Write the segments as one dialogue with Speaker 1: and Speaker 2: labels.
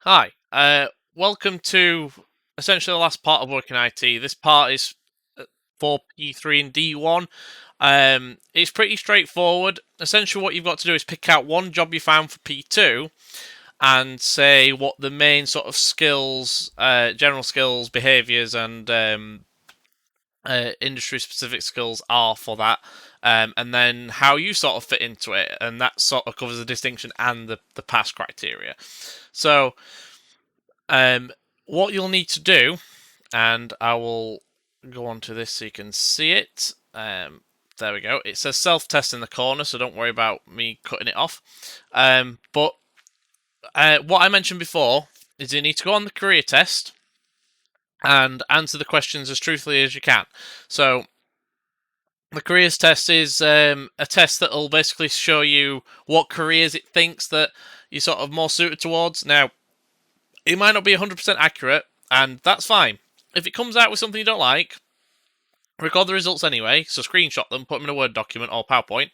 Speaker 1: Hi, welcome to essentially the last part of working IT. This part is for P3 and D1. It's pretty straightforward. Essentially, what you've got to do is pick out one job you found for P2 and say what the main sort of skills, general skills, behaviours, and industry-specific skills are for that. And then how you sort of fit into it, and that sort of covers the distinction and the pass criteria. So, um, what you'll need to do, and I will go on to this so you can see it. There we go. It says self-test in the corner, so don't worry about me cutting it off. But what I mentioned before is you need to go on the career test and answer the questions as truthfully as you can. So the careers test is a test that will basically show you what careers it thinks that you're sort of more suited towards. Now, it might not be 100% accurate, and that's fine. If it comes out with something you don't like, record the results anyway, so screenshot them, put them in a Word document or PowerPoint,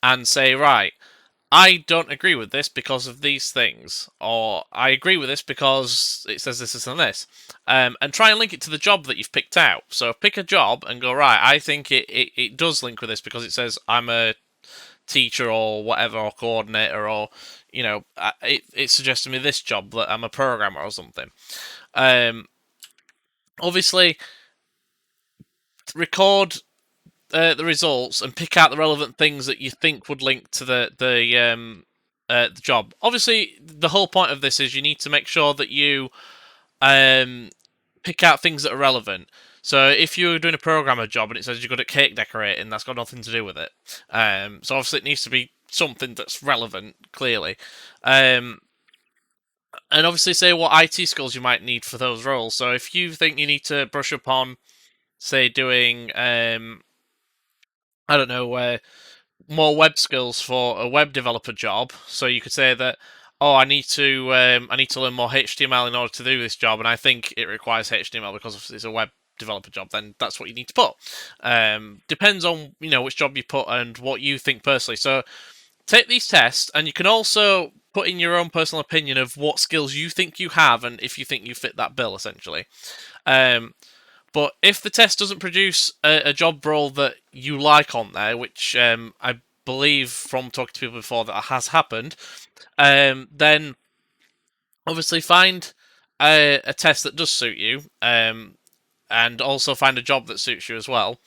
Speaker 1: and say, right, I don't agree with this because of these things, or I agree with this because it says this, and this. And try and link it to the job that you've picked out. So pick a job and go, right, I think it does link with this because it says I'm a teacher or whatever, or coordinator, or, it suggested me this job that I'm a programmer or something. Obviously, record the results and pick out the relevant things that you think would link to the job. Obviously, the whole point of this is you need to make sure that you pick out things that are relevant. So if you're doing a programmer job and it says you're good at cake decorating, that's got nothing to do with it. So obviously it needs to be something that's relevant, clearly. And obviously say what IT skills you might need for those roles. So if you think you need to brush up on, say, doing, I don't know, more web skills for a web developer job, so you could say that, oh, I need to learn more HTML in order to do this job, and I think it requires HTML because it's a web developer job. Then that's what you need to put. Depends on which job you put and what you think personally. So take these tests, and you can also put in your own personal opinion of what skills you think you have, and if you think you fit that bill, essentially. But if the test doesn't produce a job role that you like on there, which I believe from talking to people before that has happened, then obviously find a test that does suit you, and also find a job that suits you as well.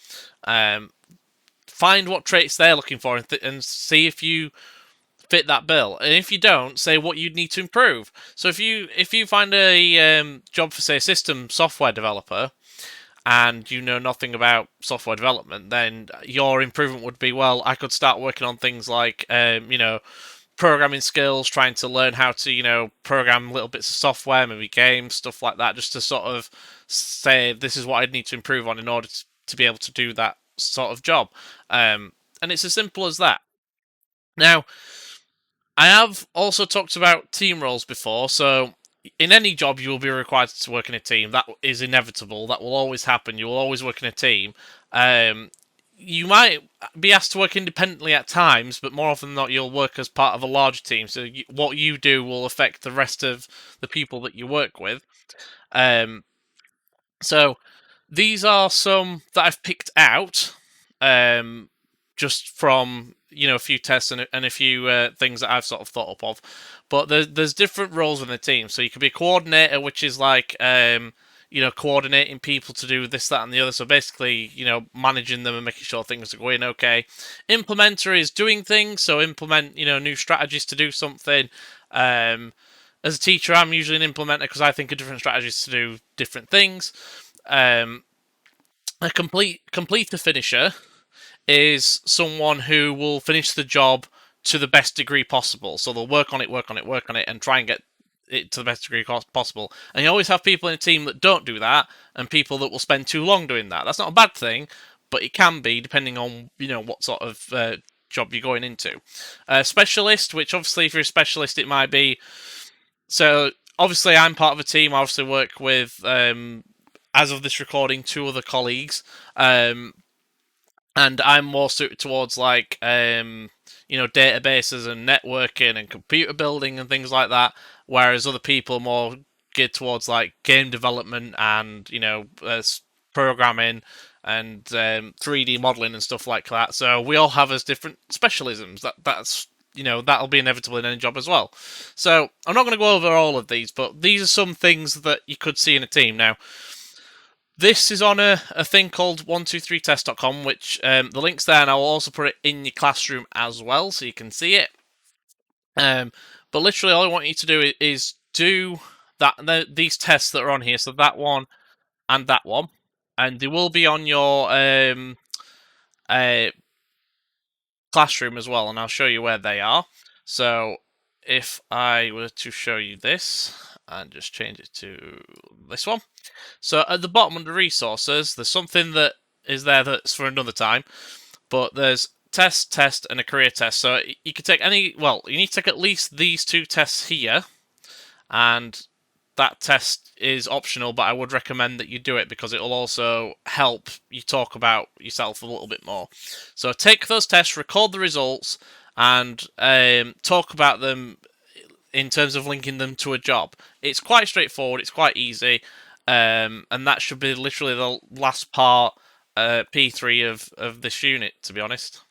Speaker 1: Find what traits they're looking for and see if you fit that bill. And if you don't, say what you'd need to improve. So if you find a job for, say, a system software developer, and you know nothing about software development, then your improvement would be, well, I could start working on things like, programming skills, trying to learn how to, program little bits of software, maybe games, stuff like that, just to sort of say, this is what I'd need to improve on in order to be able to do that sort of job. And it's as simple as that. Now, I have also talked about team roles before, so in any job you will be required to work in a team. That is inevitable. That will always happen. You will always work in a team. You might be asked to work independently at times, but more often than not, you'll work as part of a larger team. So what you do will affect the rest of the people that you work with. So these are some that I've picked out, just from a few tests and a few things that I've sort of thought up of. But there's different roles in the team. So you could be a coordinator, which is like coordinating people to do this, that, and the other. So basically, managing them and making sure things are going okay. Implementer is doing things, so implement new strategies to do something. As a teacher, I'm usually an implementer because I think of different strategies to do different things. A completer finisher is someone who will finish the job to the best degree possible. So they'll work on it, and try and get it to the best degree possible. And you always have people in a team that don't do that, and people that will spend too long doing that. That's not a bad thing, but it can be depending on what sort of job you're going into. Specialist, which obviously if you're a specialist, it might be. So obviously I'm part of a team. I obviously work with, as of this recording, 2 other colleagues. And I'm more suited towards like databases and networking and computer building and things like that. whereas other people are more geared towards like game development and programming and 3D modeling and stuff like that. So we all have as different specialisms. That's that'll be inevitable in any job as well. So I'm not going to go over all of these, but these are some things that you could see in a team. Now, this is on a thing called 123test.com, which the link's there, and I'll also put it in your classroom as well, so you can see it. But literally, all I want you to do is do these tests that are on here. So that one and that one, and they will be on your classroom as well, and I'll show you where they are. So if I were to show you this and just change it to this one. So at the bottom under resources, there's something that is there that's for another time, but there's test, and a career test. So you could take you need to take at least these two tests here, and that test is optional, but I would recommend that you do it because it will also help you talk about yourself a little bit more. So take those tests, record the results, and talk about them in terms of linking them to a job. It's quite straightforward, it's quite easy, and that should be literally the last part, P3 of this unit, to be honest.